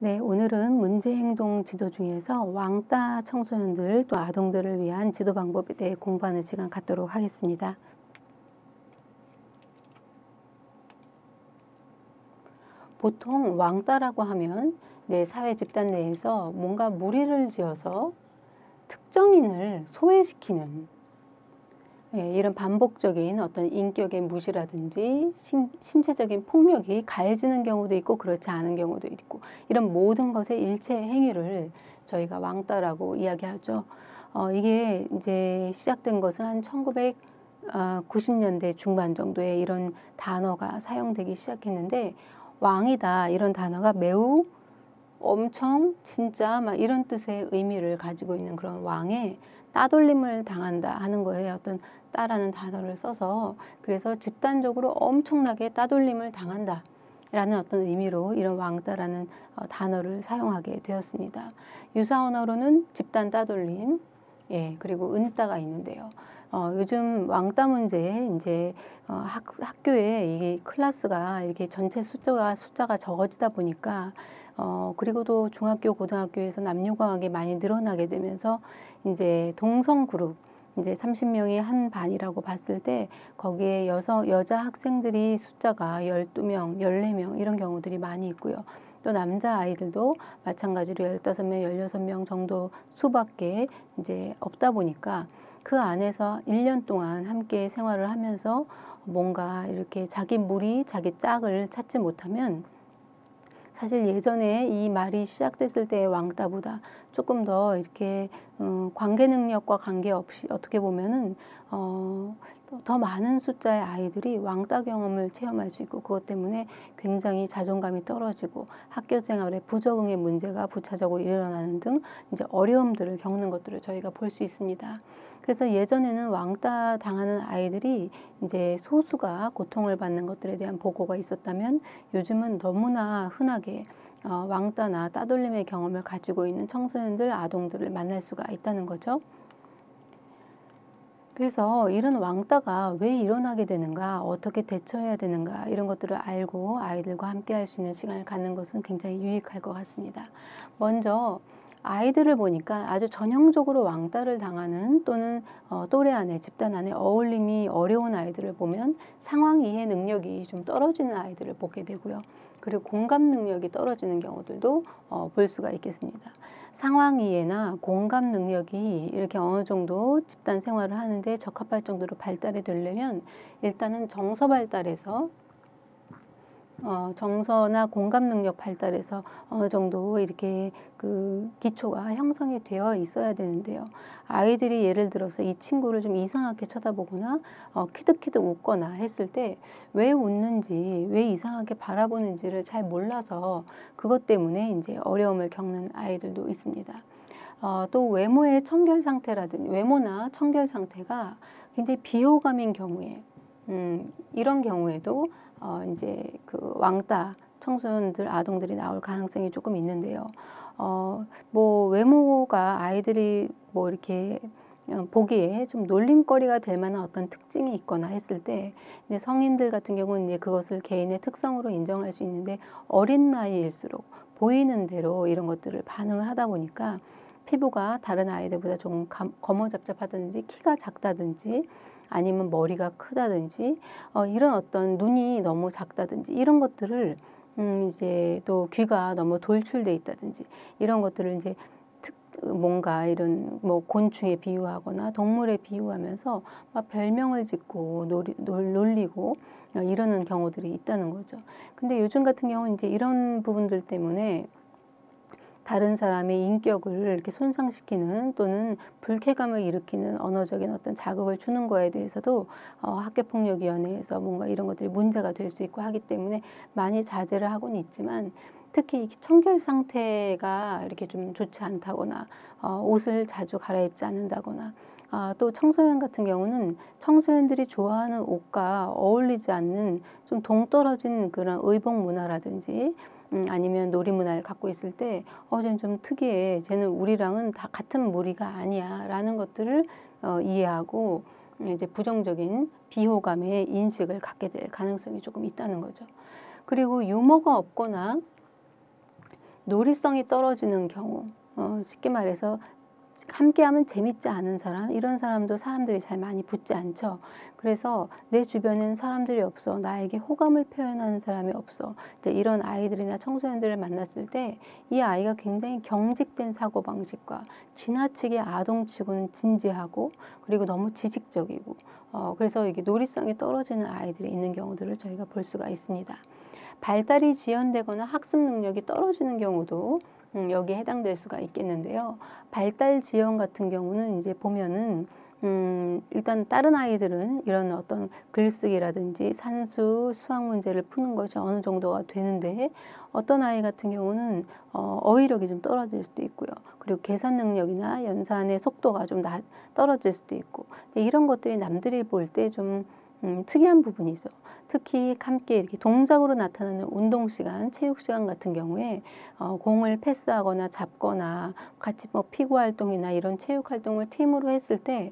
네, 오늘은 문제행동 지도 중에서 왕따 청소년들 또 아동들을 위한 지도 방법에 대해 공부하는 시간 갖도록 하겠습니다. 보통 왕따라고 하면 사회 집단 내에서 뭔가 무리를 지어서 특정인을 소외시키는 이런 반복적인 어떤 인격의 무시라든지 신체적인 폭력이 가해지는 경우도 있고 그렇지 않은 경우도 있고, 이런 모든 것의 일체 행위를 저희가 왕따라고 이야기하죠. 이게 이제 시작된 것은 한 1990년대 중반 정도에 이런 단어가 사용되기 시작했는데, 왕이다 이런 단어가 매우 엄청 진짜 막 이런 뜻의 의미를 가지고 있는 그런 왕의 따돌림을 당한다 하는 거에 어떤 따라는 단어를 써서, 그래서 집단적으로 엄청나게 따돌림을 당한다 라는 어떤 의미로 이런 왕따라는 단어를 사용하게 되었습니다. 유사 언어로는 집단 따돌림, 그리고 은따가 있는데요. 요즘 왕따 문제에 이제 학교에 이 클래스가 이렇게 전체 숫자가 적어지다 보니까, 그리고 또 중학교, 고등학교에서 남녀공학이 많이 늘어나게 되면서 이제 동성 그룹, 이제 30명이 한 반이라고 봤을 때 거기에 여자 학생들이 숫자가 12명, 14명 이런 경우들이 많이 있고요. 또 남자 아이들도 마찬가지로 15명, 16명 정도 수밖에 이제 없다 보니까, 그 안에서 1년 동안 함께 생활을 하면서 뭔가 이렇게 자기 무리, 자기 짝을 찾지 못하면, 사실 예전에 이 말이 시작됐을 때의 왕따보다 조금 더 이렇게 관계 능력과 관계없이 어떻게 보면은 더 많은 숫자의 아이들이 왕따 경험을 체험할 수 있고, 그것 때문에 굉장히 자존감이 떨어지고 학교 생활에 부적응의 문제가 부차적으로 일어나는 등 이제 어려움들을 겪는 것들을 저희가 볼 수 있습니다. 그래서 예전에는 왕따 당하는 아이들이 이제 소수가 고통을 받는 것들에 대한 보고가 있었다면, 요즘은 너무나 흔하게 왕따나 따돌림의 경험을 가지고 있는 청소년들, 아동들을 만날 수가 있다는 거죠. 그래서 이런 왕따가 왜 일어나게 되는가, 어떻게 대처해야 되는가, 이런 것들을 알고 아이들과 함께 할 수 있는 시간을 갖는 것은 굉장히 유익할 것 같습니다. 먼저 아이들을 보니까 아주 전형적으로 왕따를 당하는, 또는 또래 안에, 집단 안에 어울림이 어려운 아이들을 보면 상황 이해 능력이 좀 떨어지는 아이들을 보게 되고요. 그리고 공감 능력이 떨어지는 경우들도 볼 수가 있겠습니다. 상황 이해나 공감 능력이 이렇게 어느 정도 집단 생활을 하는데 적합할 정도로 발달이 되려면, 일단은 정서 발달에서 정서나 공감 능력 발달에서 어느 정도 이렇게 그 기초가 형성이 되어 있어야 되는데요. 아이들이 예를 들어서 이 친구를 좀 이상하게 쳐다보거나 키득키득 웃거나 했을 때 왜 웃는지, 왜 이상하게 바라보는지를 잘 몰라서 그것 때문에 이제 어려움을 겪는 아이들도 있습니다. 또 외모의 청결 상태라든지, 외모나 청결 상태가 굉장히 비호감인 경우에, 이런 경우에도 이제 그 왕따 청소년들, 아동들이 나올 가능성이 조금 있는데요. 뭐 외모가 아이들이 뭐 이렇게 보기에 좀 놀림거리가 될 만한 어떤 특징이 있거나 했을 때, 이제 성인들 같은 경우는 이제 그것을 개인의 특성으로 인정할 수 있는데, 어린 나이일수록 보이는 대로 이런 것들을 반응을 하다 보니까 피부가 다른 아이들보다 좀 거머잡잡하든지, 키가 작다든지, 아니면 머리가 크다든지, 이런 어떤 눈이 너무 작다든지, 이런 것들을 이제 또 귀가 너무 돌출돼 있다든지, 이런 것들을 이제 뭔가 이런 뭐 곤충에 비유하거나 동물에 비유하면서 막 별명을 짓고 놀리고 이러는 경우들이 있다는 거죠. 근데 요즘 같은 경우는 이제 이런 부분들 때문에 다른 사람의 인격을 이렇게 손상시키는, 또는 불쾌감을 일으키는 언어적인 어떤 자극을 주는 거에 대해서도 학교폭력위원회에서 뭔가 이런 것들이 문제가 될 수 있고 하기 때문에 많이 자제를 하고는 있지만, 특히 청결 상태가 이렇게 좀 좋지 않다거나, 옷을 자주 갈아입지 않는다거나, 또 청소년 같은 경우는 청소년들이 좋아하는 옷과 어울리지 않는 좀 동떨어진 그런 의복 문화라든지, 아니면 놀이 문화를 갖고 있을 때 쟤는 좀 특이해, 쟤는 우리랑은 다 같은 무리가 아니야 라는 것들을 이해하고 이제 부정적인 비호감의 인식을 갖게 될 가능성이 조금 있다는 거죠. 그리고 유머가 없거나 놀이성이 떨어지는 경우, 쉽게 말해서 함께하면 재밌지 않은 사람, 이런 사람도 사람들이 잘 많이 붙지 않죠. 그래서 내 주변엔 사람들이 없어. 나에게 호감을 표현하는 사람이 없어. 이제 이런 아이들이나 청소년들을 만났을 때 이 아이가 굉장히 경직된 사고방식과 지나치게 아동치고는 진지하고 그리고 너무 지식적이고 그래서 이게 놀이성이 떨어지는 아이들이 있는 경우들을 저희가 볼 수가 있습니다. 발달이 지연되거나 학습 능력이 떨어지는 경우도 여기에 해당될 수가 있겠는데요. 발달 지연 같은 경우는 이제 보면은 일단 다른 아이들은 이런 어떤 글쓰기라든지 산수, 수학 문제를 푸는 것이 어느 정도가 되는데 어떤 아이 같은 경우는 어휘력이 좀 떨어질 수도 있고요. 그리고 계산 능력이나 연산의 속도가 좀 떨어질 수도 있고 이런 것들이 남들이 볼 때 좀 특이한 부분이 있어. 특히 함께 이렇게 동작으로 나타나는 운동 시간, 체육 시간 같은 경우에 공을 패스하거나 잡거나 같이 뭐 피구 활동이나 이런 체육 활동을 팀으로 했을 때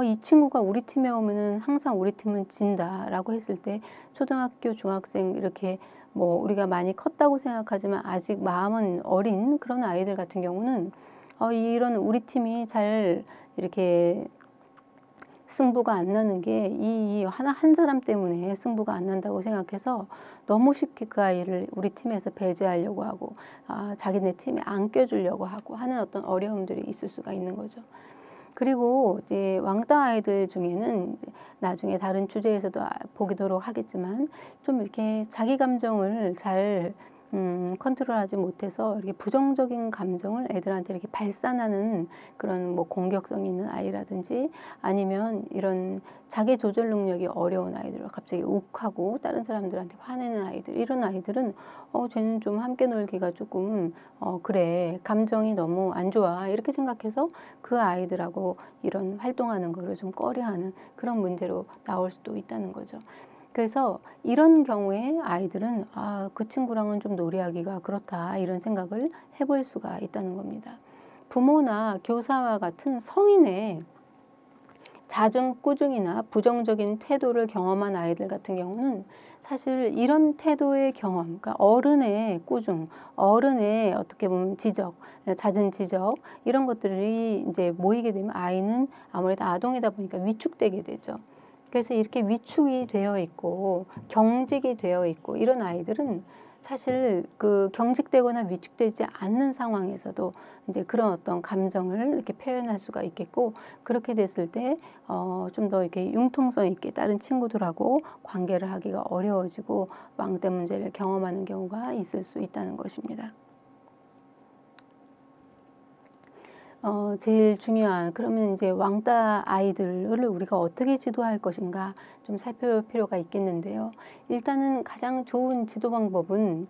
이 친구가 우리 팀에 오면은 항상 우리 팀은 진다라고 했을 때 초등학교, 중학생 이렇게 뭐 우리가 많이 컸다고 생각하지만 아직 마음은 어린 그런 아이들 같은 경우는 이런 우리 팀이 잘 이렇게 승부가 안 나는 게 이 한 사람 때문에 승부가 안 난다고 생각해서 너무 쉽게 그 아이를 우리 팀에서 배제하려고 하고 자기네 팀에 안 껴주려고 하고 하는 어떤 어려움들이 있을 수가 있는 거죠. 그리고 이제 왕따 아이들 중에는 이제 나중에 다른 주제에서도 보도록 하겠지만 좀 이렇게 자기 감정을 잘 컨트롤하지 못해서 이렇게 부정적인 감정을 애들한테 이렇게 발산하는 그런 뭐 공격성 있는 아이라든지 아니면 이런 자기 조절 능력이 어려운 아이들, 갑자기 욱하고 다른 사람들한테 화내는 아이들, 이런 아이들은 쟤는 좀 함께 놀기가 조금 그래, 감정이 너무 안 좋아, 이렇게 생각해서 그 아이들하고 이런 활동하는 거를 좀 꺼려하는 그런 문제로 나올 수도 있다는 거죠. 그래서 이런 경우에 아이들은 그 친구랑은 좀 놀이하기가 그렇다, 이런 생각을 해볼 수가 있다는 겁니다. 부모나 교사와 같은 성인의 자중, 꾸중이나 부정적인 태도를 경험한 아이들 같은 경우는 사실 이런 태도의 경험, 그러니까 어른의 꾸중, 어른의 어떻게 보면 지적, 잦은 지적, 이런 것들이 이제 모이게 되면 아이는 아무래도 아동이다 보니까 위축되게 되죠. 그래서 이렇게 위축이 되어 있고 경직이 되어 있고 이런 아이들은 사실 그 경직되거나 위축되지 않는 상황에서도 이제 그런 어떤 감정을 이렇게 표현할 수가 있겠고, 그렇게 됐을 때 좀 더 이렇게 융통성 있게 다른 친구들하고 관계를 하기가 어려워지고 왕따 문제를 경험하는 경우가 있을 수 있다는 것입니다. 제일 중요한, 그러면 이제 왕따 아이들을 우리가 어떻게 지도할 것인가 좀 살펴볼 필요가 있겠는데요. 일단은 가장 좋은 지도 방법은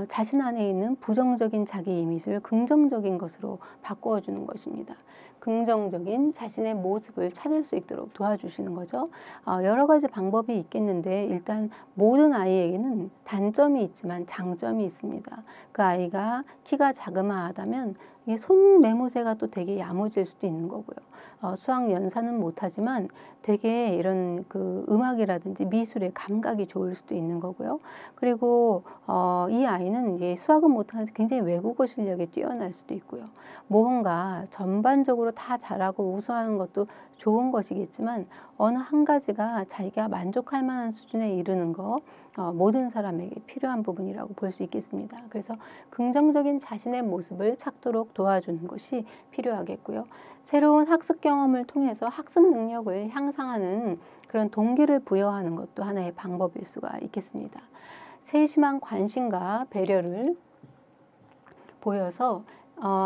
자신 안에 있는 부정적인 자기 이미지를 긍정적인 것으로 바꾸어 주는 것입니다. 긍정적인 자신의 모습을 찾을 수 있도록 도와주시는 거죠. 여러 가지 방법이 있겠는데 일단 모든 아이에게는 단점이 있지만 장점이 있습니다. 그 아이가 키가 자그마하다면 이게 손 매무새가 또 되게 야무질 수도 있는 거고요. 수학 연산은 못하지만 되게 이런 그 음악이라든지 미술의 감각이 좋을 수도 있는 거고요. 그리고 이 아이는 이제 수학은 못하는데 굉장히 외국어 실력이 뛰어날 수도 있고요. 무언가 전반적으로 다 잘하고 우수하는 것도 좋은 것이겠지만 어느 한 가지가 자기가 만족할 만한 수준에 이르는 거 모든 사람에게 필요한 부분이라고 볼 수 있겠습니다. 그래서 긍정적인 자신의 모습을 찾도록 도와주는 것이 필요하겠고요. 새로운 학습 경험을 통해서 학습 능력을 향상하는 그런 동기를 부여하는 것도 하나의 방법일 수가 있겠습니다. 세심한 관심과 배려를 보여서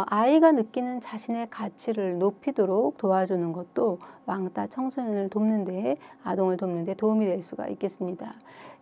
아이가 느끼는 자신의 가치를 높이도록 도와주는 것도 왕따 청소년을 돕는 데, 아동을 돕는 데 도움이 될 수가 있겠습니다.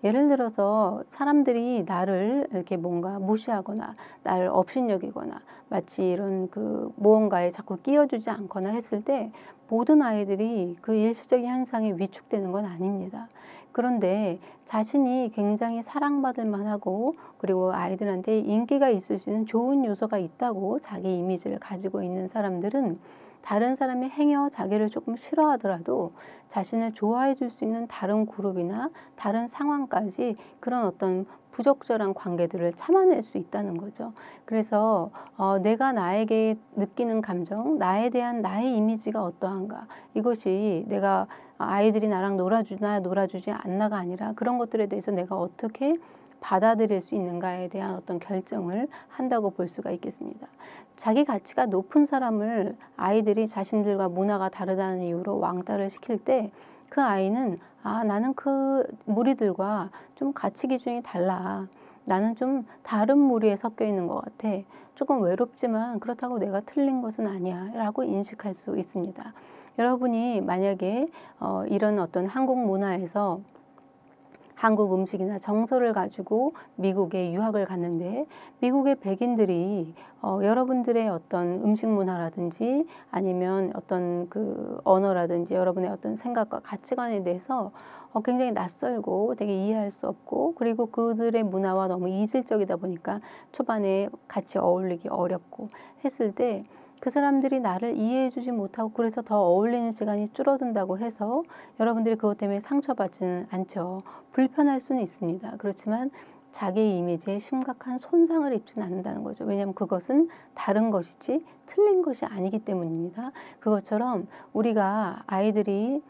예를 들어서 사람들이 나를 이렇게 뭔가 무시하거나 나를 업신여기거나 마치 이런 그 무언가에 자꾸 끼워주지 않거나 했을 때 모든 아이들이 그 일시적인 현상에 위축되는 건 아닙니다. 그런데 자신이 굉장히 사랑받을 만하고 그리고 아이들한테 인기가 있을 수 있는 좋은 요소가 있다고 자기 이미지를 가지고 있는 사람들은 다른 사람이 행여 자기를 조금 싫어하더라도 자신을 좋아해 줄 수 있는 다른 그룹이나 다른 상황까지 그런 어떤 부적절한 관계들을 참아낼 수 있다는 거죠. 그래서 내가 나에게 느끼는 감정, 나에 대한 나의 이미지가 어떠한가, 이것이 내가 아이들이 나랑 놀아주나 놀아주지 않나가 아니라 그런 것들에 대해서 내가 어떻게 받아들일 수 있는가에 대한 어떤 결정을 한다고 볼 수가 있겠습니다. 자기 가치가 높은 사람을 아이들이 자신들과 문화가 다르다는 이유로 왕따를 시킬 때 그 아이는 나는 그 무리들과 좀 가치 기준이 달라. 나는 좀 다른 무리에 섞여 있는 것 같아. 조금 외롭지만 그렇다고 내가 틀린 것은 아니야. 라고 인식할 수 있습니다. 여러분이 만약에 이런 어떤 한국 문화에서 한국 음식이나 정서를 가지고 미국에 유학을 갔는데 미국의 백인들이 여러분들의 어떤 음식 문화라든지 아니면 어떤 그 언어라든지 여러분의 어떤 생각과 가치관에 대해서 굉장히 낯설고 되게 이해할 수 없고, 그리고 그들의 문화와 너무 이질적이다 보니까 초반에 같이 어울리기 어렵고 했을 때 그 사람들이 나를 이해해 주지 못하고 그래서 더 어울리는 시간이 줄어든다고 해서 여러분들이 그것 때문에 상처받지는 않죠. 불편할 수는 있습니다. 그렇지만 자기의 이미지에 심각한 손상을 입지는 않는다는 거죠. 왜냐하면 그것은 다른 것이지 틀린 것이 아니기 때문입니다. 그것처럼 우리가 아이들이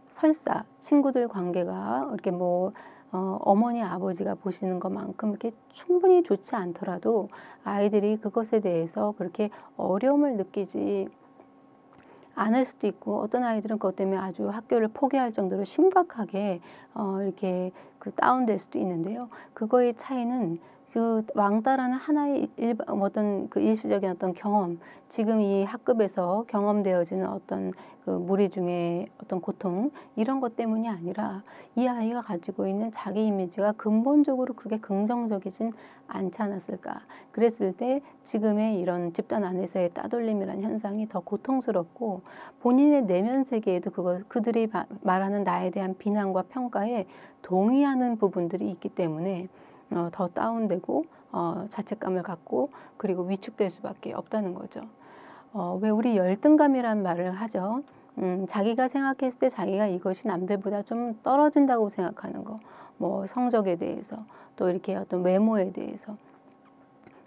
설사 친구들 관계가 이렇게 뭐 어머니 아버지가 보시는 것만큼 이렇게 충분히 좋지 않더라도 아이들이 그것에 대해서 그렇게 어려움을 느끼지 않을 수도 있고, 어떤 아이들은 그것 때문에 아주 학교를 포기할 정도로 심각하게 이렇게 그 다운될 수도 있는데요. 그거의 차이는 그 왕따라는 하나의 어떤 그 일시적인 어떤 경험, 지금 이 학급에서 경험되어지는 어떤 그 무리 중에 어떤 고통, 이런 것 때문이 아니라 이 아이가 가지고 있는 자기 이미지가 근본적으로 그렇게 긍정적이진 않지 않았을까. 그랬을 때 지금의 이런 집단 안에서의 따돌림이라는 현상이 더 고통스럽고, 본인의 내면 세계에도 그들이 말하는 나에 대한 비난과 평가에 동의하는 부분들이 있기 때문에 더 다운되고 자책감을 갖고 그리고 위축될 수밖에 없다는 거죠. 왜 우리 열등감이란 말을 하죠. 자기가 생각했을 때 자기가 이것이 남들보다 좀 떨어진다고 생각하는 거, 뭐 성적에 대해서, 또 이렇게 어떤 외모에 대해서,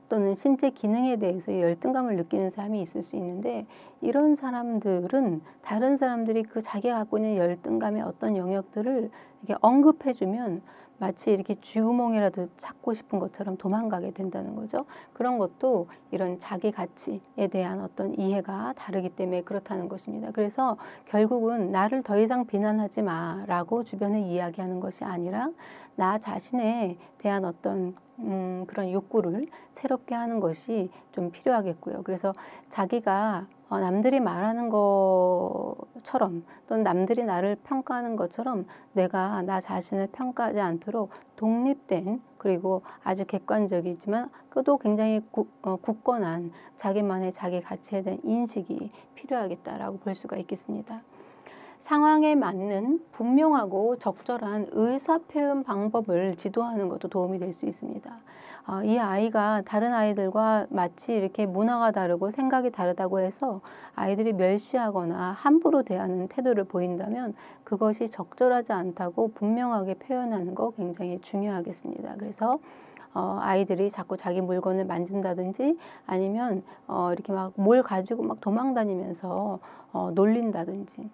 또는 신체 기능에 대해서 열등감을 느끼는 사람이 있을 수 있는데, 이런 사람들은 다른 사람들이 그 자기가 갖고 있는 열등감의 어떤 영역들을 이렇게 언급해주면 마치 이렇게 쥐구멍이라도 찾고 싶은 것처럼 도망가게 된다는 거죠. 그런 것도 이런 자기 가치에 대한 어떤 이해가 다르기 때문에 그렇다는 것입니다. 그래서 결국은 나를 더 이상 비난하지 마라고 주변에 이야기하는 것이 아니라 나 자신에 대한 어떤 그런 욕구를 새롭게 하는 것이 좀 필요하겠고요. 그래서 자기가 남들이 말하는 것처럼 또는 남들이 나를 평가하는 것처럼 내가 나 자신을 평가하지 않도록 독립된, 그리고 아주 객관적이지만 그것도 굉장히 굳건한 자기만의 자기 가치에 대한 인식이 필요하겠다라고 볼 수가 있겠습니다. 상황에 맞는 분명하고 적절한 의사표현 방법을 지도하는 것도 도움이 될 수 있습니다. 이 아이가 다른 아이들과 마치 이렇게 문화가 다르고 생각이 다르다고 해서 아이들이 멸시하거나 함부로 대하는 태도를 보인다면 그것이 적절하지 않다고 분명하게 표현하는 거 굉장히 중요하겠습니다. 그래서 아이들이 자꾸 자기 물건을 만진다든지 아니면 이렇게 막 뭘 가지고 막 도망 다니면서 놀린다든지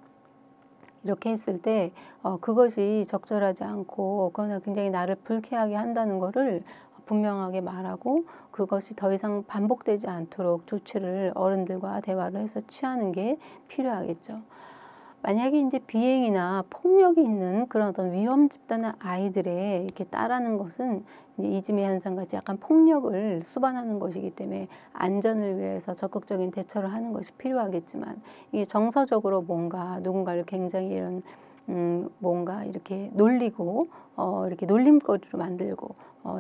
이렇게 했을 때 그것이 적절하지 않고 그거는 굉장히 나를 불쾌하게 한다는 거를 분명하게 말하고 그것이 더 이상 반복되지 않도록 조치를 어른들과 대화를 해서 취하는 게 필요하겠죠. 만약에 이제 비행이나 폭력이 있는 그런 어떤 위험 집단의 아이들의 이렇게 따르는 것은 이제 이지메 현상 같이 약간 폭력을 수반하는 것이기 때문에 안전을 위해서 적극적인 대처를 하는 것이 필요하겠지만, 이게 정서적으로 뭔가 누군가를 굉장히 이런 뭔가 이렇게 놀리고 이렇게 놀림거리로 만들고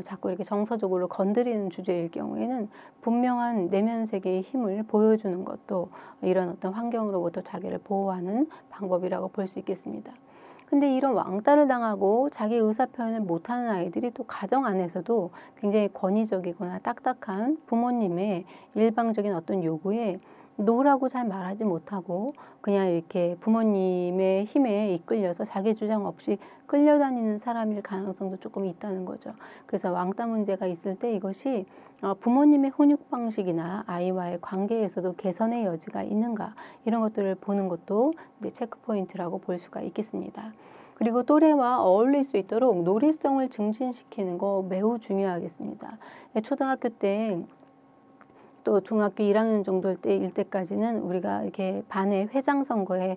자꾸 이렇게 정서적으로 건드리는 주제일 경우에는 분명한 내면 세계의 힘을 보여주는 것도 이런 어떤 환경으로부터 자기를 보호하는 방법이라고 볼 수 있겠습니다. 근데 이런 왕따를 당하고 자기 의사 표현을 못하는 아이들이 또 가정 안에서도 굉장히 권위적이거나 딱딱한 부모님의 일방적인 어떤 요구에 노라고 잘 말하지 못하고 그냥 이렇게 부모님의 힘에 이끌려서 자기 주장 없이 끌려다니는 사람일 가능성도 조금 있다는 거죠. 그래서 왕따 문제가 있을 때 이것이 부모님의 훈육 방식이나 아이와의 관계에서도 개선의 여지가 있는가, 이런 것들을 보는 것도 이제 체크 포인트라고 볼 수가 있겠습니다. 그리고 또래와 어울릴 수 있도록 놀이성을 증진시키는 거 매우 중요하겠습니다. 초등학교 때, 또 중학교 1학년 정도 일 때까지는 우리가 이렇게 반의 회장 선거에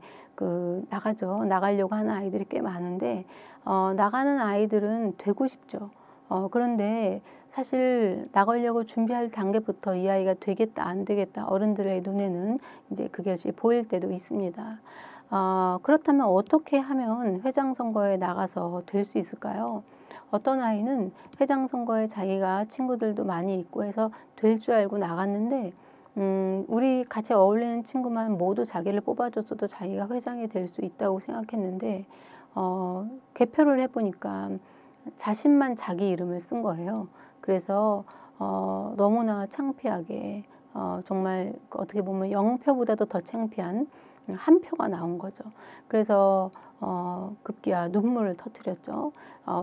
나가죠. 나가려고 하는 아이들이 꽤 많은데, 나가는 아이들은 되고 싶죠. 그런데 사실 나가려고 준비할 단계부터 이 아이가 되겠다, 안 되겠다, 어른들의 눈에는 이제 그것이 보일 때도 있습니다. 그렇다면 어떻게 하면 회장 선거에 나가서 될 수 있을까요? 어떤 아이는 회장 선거에 자기가 친구들도 많이 있고 해서 될 줄 알고 나갔는데, 우리 같이 어울리는 친구만 모두 자기를 뽑아줬어도 자기가 회장이 될 수 있다고 생각했는데, 개표를 해보니까 자신만 자기 이름을 쓴 거예요. 그래서 너무나 창피하게, 정말 어떻게 보면 0표보다도 더 창피한 1표가 나온 거죠. 그래서 급기야 눈물을 터뜨렸죠.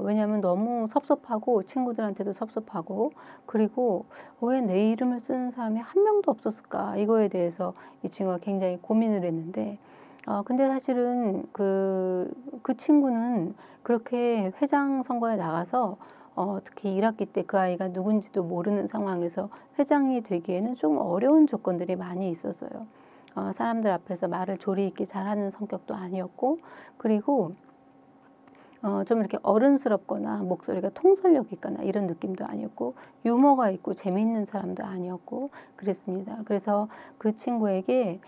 왜냐하면 너무 섭섭하고 친구들한테도 섭섭하고, 그리고 왜 내 이름을 쓰는 사람이 한 명도 없었을까, 이거에 대해서 이 친구가 굉장히 고민을 했는데, 근데 사실은 그 친구는 그렇게 회장 선거에 나가서 특히 1학기 때 그 아이가 누군지도 모르는 상황에서 회장이 되기에는 좀 어려운 조건들이 많이 있었어요. 사람들 앞에서 말을 조리 있게 잘하는 성격도 아니었고, 그리고 좀 이렇게 어른스럽거나 목소리가 통솔력 있거나 이런 느낌도 아니었고, 유머가 있고 재미있는 사람도 아니었고 그랬습니다. 그래서 그 친구에게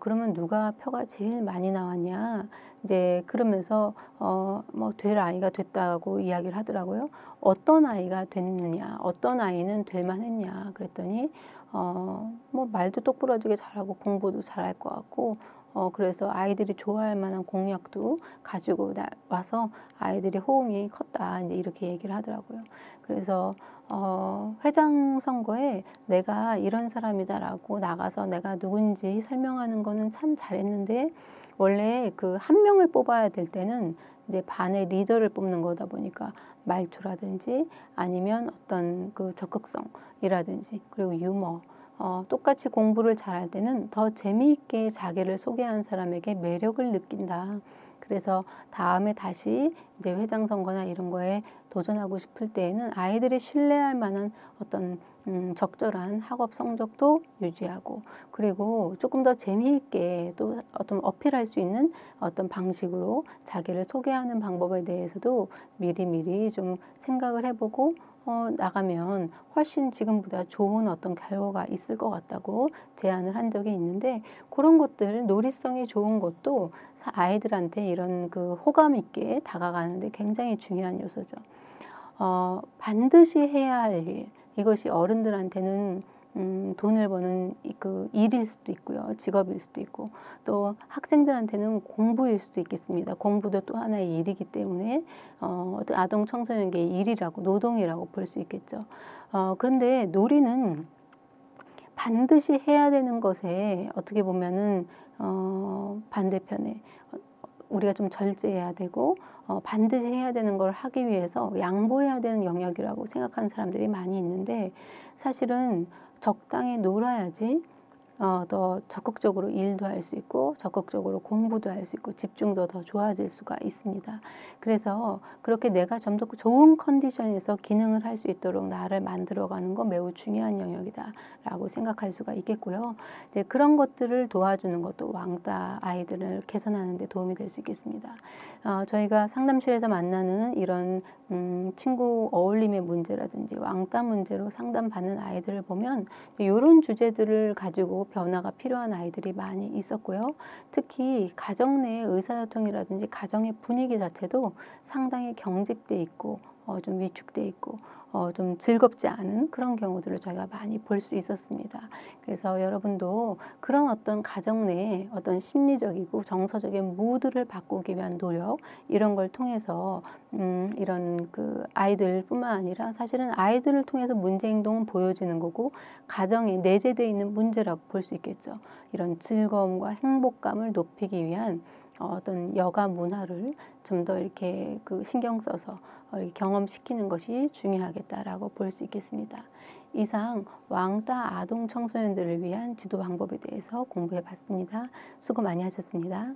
그러면 누가 표가 제일 많이 나왔냐, 이제 그러면서 뭐 될 아이가 됐다고 이야기를 하더라고요. 어떤 아이가 됐느냐, 어떤 아이는 될 만했냐 그랬더니 뭐 말도 똑부러지게 잘하고 공부도 잘할 것 같고, 그래서 아이들이 좋아할 만한 공약도 가지고 와서 아이들이 호응이 컸다, 이제 이렇게 얘기를 하더라고요. 그래서 회장 선거에 내가 이런 사람이다라고 나가서 내가 누군지 설명하는 거는 참 잘했는데, 원래 그 한 명을 뽑아야 될 때는 이제 반의 리더를 뽑는 거다 보니까 말투라든지 아니면 어떤 그 적극성이라든지 그리고 유머, 똑같이 공부를 잘할 때는 더 재미있게 자기를 소개한 사람에게 매력을 느낀다. 그래서 다음에 다시 이제 회장 선거나 이런 거에 도전하고 싶을 때에는 아이들이 신뢰할 만한 어떤 적절한 학업 성적도 유지하고, 그리고 조금 더 재미있게 또 어떤 어필할 수 있는 어떤 방식으로 자기를 소개하는 방법에 대해서도 미리미리 좀 생각을 해보고 나가면 훨씬 지금보다 좋은 어떤 결과가 있을 것 같다고 제안을 한 적이 있는데, 그런 것들, 놀이성이 좋은 것도 아이들한테 이런 그 호감 있게 다가가는데 굉장히 중요한 요소죠. 반드시 해야 할 일, 이것이 어른들한테는 돈을 버는 그 일일 수도 있고요. 직업일 수도 있고, 또 학생들한테는 공부일 수도 있겠습니다. 공부도 또 하나의 일이기 때문에 어떤 아동 청소년기의 일이라고, 노동이라고 볼 수 있겠죠. 그런데 놀이는 반드시 해야 되는 것에 어떻게 보면은 반대편에 우리가 좀 절제해야 되고 반드시 해야 되는 걸 하기 위해서 양보해야 되는 영역이라고 생각하는 사람들이 많이 있는데, 사실은 적당히 놀아야지 더 적극적으로 일도 할 수 있고 적극적으로 공부도 할 수 있고 집중도 더 좋아질 수가 있습니다. 그래서 그렇게 내가 좀 더 좋은 컨디션에서 기능을 할 수 있도록 나를 만들어가는 거 매우 중요한 영역이다라고 생각할 수가 있겠고요. 이제 그런 것들을 도와주는 것도 왕따 아이들을 개선하는 데 도움이 될 수 있겠습니다. 저희가 상담실에서 만나는 이런 친구 어울림의 문제라든지 왕따 문제로 상담받는 아이들을 보면 이런 주제들을 가지고 변화가 필요한 아이들이 많이 있었고요. 특히 가정 내 의사소통이라든지 가정의 분위기 자체도 상당히 경직돼 있고 좀 위축돼 있고 좀 즐겁지 않은 그런 경우들을 저희가 많이 볼 수 있었습니다. 그래서 여러분도 그런 어떤 가정 내에 어떤 심리적이고 정서적인 무드를 바꾸기 위한 노력 이런 걸 통해서 이런 그 아이들뿐만 아니라 사실은 아이들을 통해서 문제 행동은 보여지는 거고 가정에 내재되어 있는 문제라고 볼 수 있겠죠. 이런 즐거움과 행복감을 높이기 위한 어떤 여가 문화를 좀 더 이렇게 그 신경 써서 이렇게 경험시키는 것이 중요하겠다라고 볼 수 있겠습니다. 이상 왕따 아동 청소년들을 위한 지도 방법에 대해서 공부해 봤습니다. 수고 많이 하셨습니다.